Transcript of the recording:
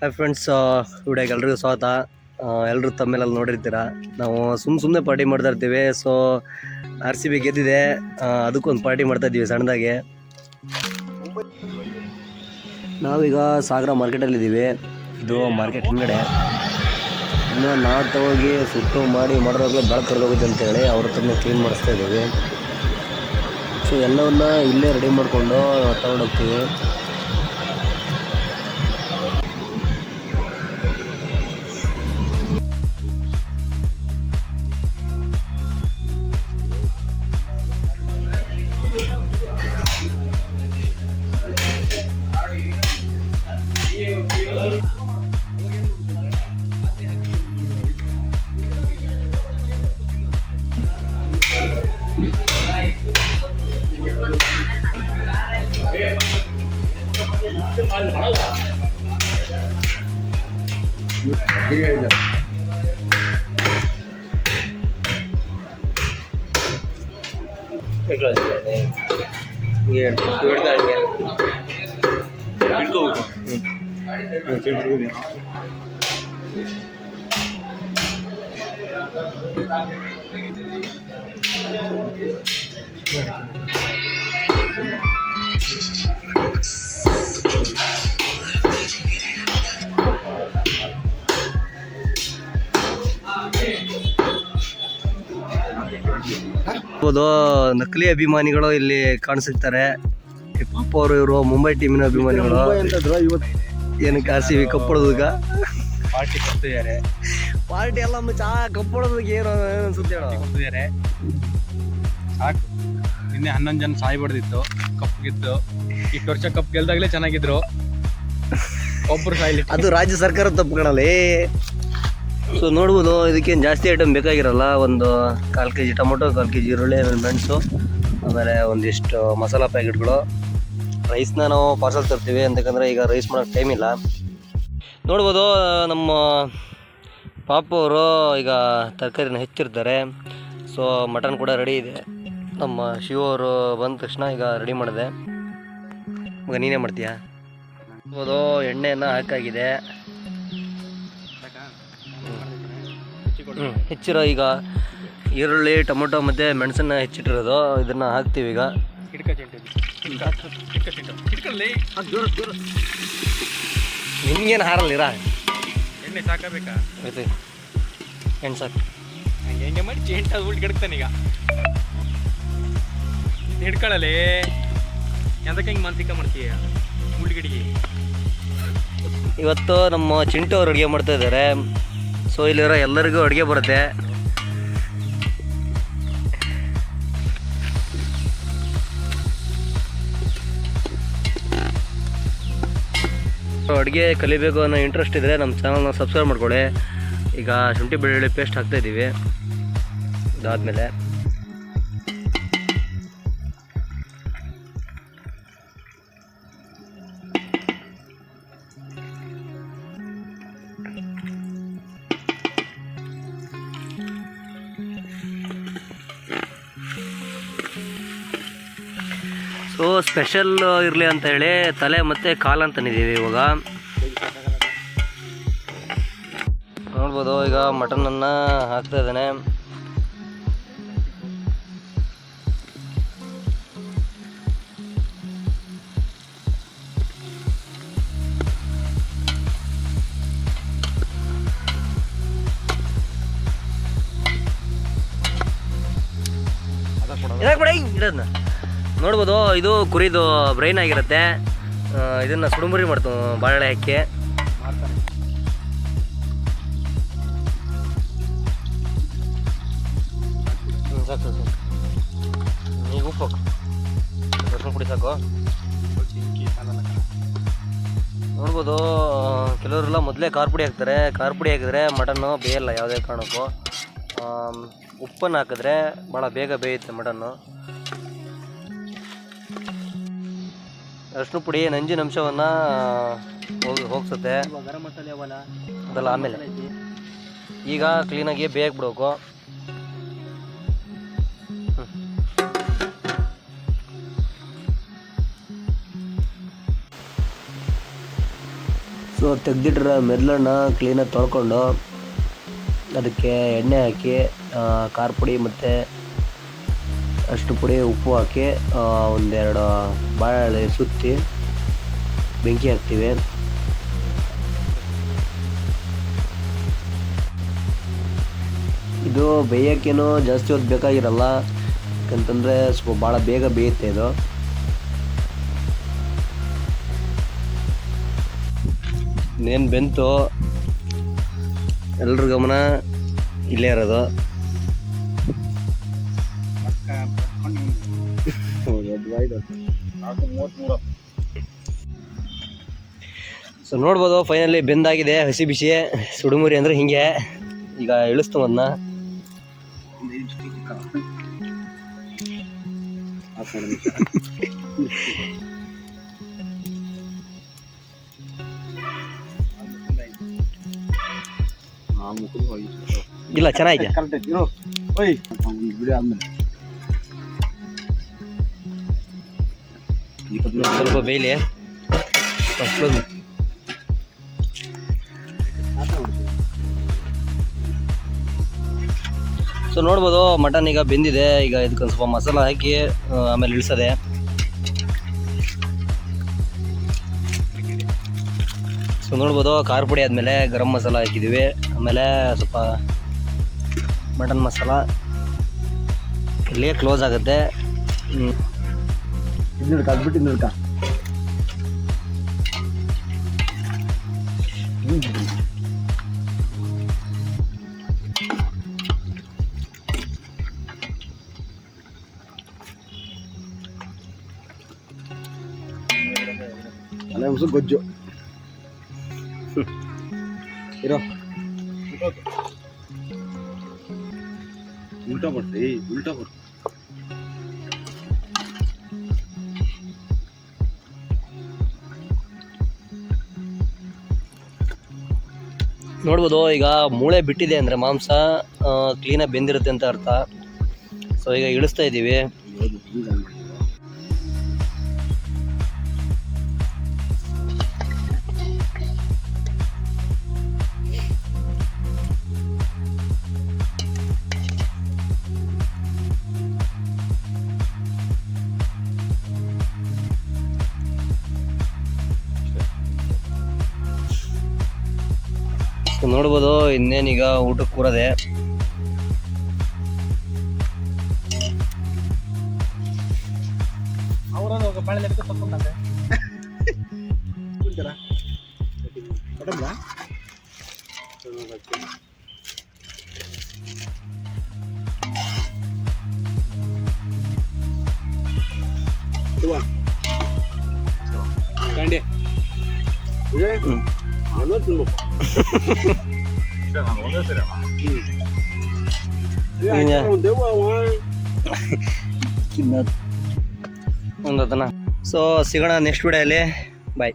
Hi friends, ವಿಡಿಯೋಗೆ ಎಲ್ರಿಗೂ ಸ್ವಾಗತ. ಎಲ್ಲರೂ ತಮ್ಮೇಲೆಲ್ಲ ನೋಡಿರ್ತೀರ. ನಾವು ಸುಮ್ಮನೆ ಪಾರ್ಟಿ ಮಾಡ್ತಾ ಇರ್ತೀವಿ. ಸೊ RCB ಗೆದ್ದಿದೆ, ಅದಕ್ಕೊಂದು ಪಾರ್ಟಿ ಮಾಡ್ತಾ ಇದ್ದೀವಿ ಸಣ್ಣದಾಗೆ. ನಾವೀಗ ಸಾಗರ ಮಾರ್ಕೆಟಲ್ಲಿದ್ದೀವಿ. ಇದು ಮಾರ್ಕೆಟ್ ಹಿಂಗಡೆ. ಇನ್ನು ನಾವು ತಗೋಗಿ ಸುಟ್ಟು ಮಾಡೋದಾಗಲೇ ಬೆಳಕು ಕರೆದೋಗುತ್ತೆ ಅಂತೇಳಿ ಅವ್ರ ಹತ್ರನೇ ಕ್ಲೀನ್ ಮಾಡಿಸ್ತಾ ಇದ್ದೀವಿ. ಸೊ ಎಲ್ಲವನ್ನ ಇಲ್ಲೇ ರೆಡಿ ಮಾಡಿಕೊಂಡು ತಗೊಂಡೋಗ್ತೀವಿ. ನಕಲಿ ಅಭಿಮಾನಿಗಳು ಇಲ್ಲಿ ಕಾಣಿಸುತ್ತಾರೆ. ಪಾಪ ಅವರು ಇವರು ಮುಂಬೈ ಟೀಮಿನ ಅಭಿಮಾನಿಗಳು. ಏನಕ್ಕೆ RCB ಕಪ್ಪೊಳೋದಕ್ಕ ಪಾರ್ಟಿ ಕೊಡ್ತಿದ್ದಾರೆ. ಪಾರ್ಟಿ ಎಲ್ಲ ಕಪ್ಪೊಳೋದಕ್ಕೆ ಏನು ಅನ್ಸುತ್ತೆ ಕೊಡ್ತಿದ್ದಾರೆ. ಸಾಕು, ನಿನ್ನೆ 11 ಜನ ಸಾಯ್ಬಾರ್ದಿತ್ತು. ಕಪ್ ಗೆದ್ದು ಈ ವರ್ಷ ಕಪ್ ಗೆಲ್ದಾಗ್ಲೇ ಚೆನ್ನಾಗಿದ್ರು. ಒಬ್ರು ಸಾಯ್ಲಿ, ಅದು ರಾಜ್ಯ ಸರ್ಕಾರ ತಪ್ಪುಗಳಲ್ಲೇ. ಸೊ ನೋಡ್ಬೋದು, ಇದಕ್ಕೇನು ಜಾಸ್ತಿ ಐಟಮ್ ಬೇಕಾಗಿರಲ್ಲ. ಒಂದು 1/4 kg ಟೊಮೊಟೊ, 1/4 kg ಈರುಳ್ಳಿ, ಆಮೇಲೆ ಮೆಣಸು, ಆಮೇಲೆ ಒಂದಿಷ್ಟು ಮಸಾಲ ಪ್ಯಾಕೆಟ್ಗಳು. ರೈಸ್ನ ನಾವು ಪಾರ್ಸಲ್ ತರ್ತೀವಿ, ಅಂತಕಂದರೆ ಈಗ ರೈಸ್ ಮಾಡೋಕ್ಕೆ ಟೈಮ್ ಇಲ್ಲ. ನೋಡ್ಬೋದು, ನಮ್ಮ ಪಾಪು ಅವರು ಈಗ ತರಕಾರಿನ ಹೆಚ್ಚಿರ್ತಾರೆ. ಸೊ ಮಟನ್ ಕೂಡ ರೆಡಿ ಇದೆ. ನಮ್ಮ ಶಿವ ಅವರು ಬಂದ ತಕ್ಷಣ ಈಗ ರೆಡಿ ಮಾಡಿದೆ. ಈಗ ನೀನೇ ಮಾಡ್ತೀಯಾ? ನೋಡ್ಬೋದು, ಎಣ್ಣೆಯನ್ನು ಹಾಕಾಗಿದೆ. ಹೆಚ್ಚಿರೋ ಈಗ ಈರುಳ್ಳಿ, ಟೊಮೊಟೊ ಮತ್ತು ಮೆಣಸನ್ನು ಹೆಚ್ಚಿಟ್ಟಿರೋದು, ಇದನ್ನು ಹಾಕ್ತೀವಿ ಈಗ. ನಿಮ್ಗೇನು ಹಾರಲ್ಲಿರ ಎಣ್ಣೆ ಸಾಕಬೇಕಾ? ಆಯ್ತು, ಎಣ್ಣೆ ಸಾಕು. ಹೆಂಗೆ ಮಾಡಿ ಚೇಂಟ ಉಲ್ಟಿ ಗಿಡಕ್ತಾನೀಗ ಹಿಡ್ಕೊಳ್ಳಲಿ. ಎಂತಕ್ಕೆ ಹಿಂಗೆ ಮಾನಸಿಕ ಮಾಡ್ತೀಯ ಉಳ್ಳಿಗಿಡಿಗೆ? ಇವತ್ತು ನಮ್ಮ ಚಿಂಟು ಅವ್ರು ಅಡುಗೆ ಮಾಡ್ತಾ ಇದ್ದಾರೆ. ಸೊ ಇಲ್ಲಿರೋ ಎಲ್ಲರಿಗೂ ಅಡುಗೆ ಬರುತ್ತೆ. ಅಡುಗೆ ಕಲಿಬೇಕು ಅನ್ನೋ ಇಂಟ್ರೆಸ್ಟ್ ಇದ್ದರೆ ನಮ್ಮ ಚಾನಲ್ನ ಸಬ್ಸ್ಕ್ರೈಬ್ ಮಾಡ್ಕೊಳ್ಳಿ. ಈಗ ಶುಂಠಿ ಬೆಳ್ಳುಳ್ಳಿ ಪೇಸ್ಟ್ ಹಾಕ್ತಾಯಿದ್ದೀವಿ. ಇದಾದಮೇಲೆ ಸೊ ಸ್ಪೆಷಲ್ ಇರಲಿ ಅಂತ ಹೇಳಿ ತಲೆ ಮತ್ತು ಕಾಲು ಅಂತ ತಂದಿದ್ದೀವಿ. ಇವಾಗ ನೋಡ್ಬೋದು, ಈಗ ಮಟನನ್ನು ಹಾಕ್ತಾ ಇದ್ದಾನೆ. ಇಡೋದನ್ನ ನೋಡ್ಬೋದು, ಇದು ಕುರಿದು ಬ್ರೈನ್ ಆಗಿರುತ್ತೆ. ಇದನ್ನು ಸುಡುಮುರಿ ಮಾಡ್ತೀವಿ ಬಾಳೆ ಹಾಕಿ. ಸಾಕು ಸಾಕು, ಈಗ ಉಪ್ಪು ರಸಣ ಪುಡಿ ಸಾಕು. ನೋಡ್ಬೋದು, ಕೆಲವರೆಲ್ಲ ಮೊದಲೇ ಖಾರ ಪುಡಿ ಹಾಕ್ತಾರೆ. ಖಾರ ಪುಡಿ ಹಾಕಿದ್ರೆ ಮಟನ್ನು ಬೇಯಲ್ಲ ಯಾವುದೇ ಕಾರಣಕ್ಕೂ. ಉಪ್ಪನ್ನು ಹಾಕಿದ್ರೆ ಭಾಳ ಬೇಗ ಬೇಯುತ್ತೆ ಮಟನ್ನು. ಅರಿಶಿನ ಪುಡಿ ನಂಜಿನ ಅಂಶವನ್ನು ಹೋಗಿಸುತ್ತೆ. ಗರಂ ಮಸಾಲೆ ಅದೆಲ್ಲ ಆಮೇಲೆ ಈಗ ಕ್ಲೀನಾಗಿ ಬೇಯಕ್ಕೆ ಬಿಡಬೇಕು. ಸೊ ತೆಗ್ದಿಟ್ಟಿರೋ ಮೆದ್ಲನ್ನ ಕ್ಲೀನಾಗಿ ತೊಳ್ಕೊಂಡು ಅದಕ್ಕೆ ಎಣ್ಣೆ ಹಾಕಿ ಖಾರ ಪುಡಿ ಮತ್ತು ಅಷ್ಟು ಪುಡಿ ಉಪ್ಪು ಹಾಕಿ ಒಂದೆರಡು ಬಾಳೆಲೆ ಸುತ್ತಿ ಬೆಂಕಿ ಹಾಕ್ತೀವಿ. ಇದು ಬೇಯೋಕ್ಕೇನು ಜಾಸ್ತಿ ಹೊತ್ತು ಬೇಕಾಗಿರಲ್ಲ, ಯಾಕಂತಂದರೆ ಸ್ವಲ್ಪ ಭಾಳ ಬೇಗ ಬೇಯುತ್ತೆ ಇದು. ಇನ್ನೇನು ಬೆಂತು, ಎಲ್ರ ಗಮನ ಇಲ್ಲೇ ಇರೋದು. ಸೊ ನೋಡ್ಬೋದು ಫೈನಲಿ ಬೆಂದಾಗಿದೆ. ಹಸಿ ಬಿಸಿ ಸುಡುಮುರಿ ಅಂದರೆ ಹಿಂಗೆ. ಈಗ ಇಳಿಸ್ತು ಅದನ್ನ. ಇಲ್ಲ ಚೆನ್ನಾಗಿದೆ. ಸ್ವಲ್ಪ ಬೇಯ್ಲಿ. ಸೊ ನೋಡ್ಬೋದು ಮಟನ್ ಈಗ ಬೆಂದಿದೆ. ಈಗ ಇದಕ್ಕೊಂದು ಸ್ವಲ್ಪ ಮಸಾಲ ಹಾಕಿ ಆಮೇಲೆ ಇಳಿಸೋದೆ. ಸೊ ನೋಡ್ಬೋದು ಖಾರ ಪುಡಿ ಆದಮೇಲೆ ಗರಂ ಮಸಾಲ ಹಾಕಿದ್ದೀವಿ, ಆಮೇಲೆ ಸ್ವಲ್ಪ ಮಟನ್ ಮಸಾಲ. ಇಲ್ಲಿಗೆ ಕ್ಲೋಸ್ ಆಗುತ್ತೆ. ಗೊಜ್ಜು ಇರೋ ಉಲ್ಟಾ ಬರ್ತಿ ಉಲ್ಟಾ ಬರ್ತಿ. ನೋಡ್ಬೋದು ಈಗ ಮೂಳೆ ಬಿಟ್ಟಿದೆ ಅಂದರೆ ಮಾಂಸ ಕ್ಲೀನಾಗಿ ಬೆಂದಿರುತ್ತೆ ಅಂತ ಅರ್ಥ. ಸೊ ಈಗ ಇಳಿಸ್ತಾ ಇದ್ದೀವಿ. ನೋಡ್ಬೋದು ಇನ್ನೇನೀಗ ಊಟಕ್ಕೆ ಕೂರದೆ. ಸೊ ಸಿಗೋಣ ನೆಕ್ಸ್ಟ್ ವಿಡಿಯೋಲಿ. ಬಾಯ್.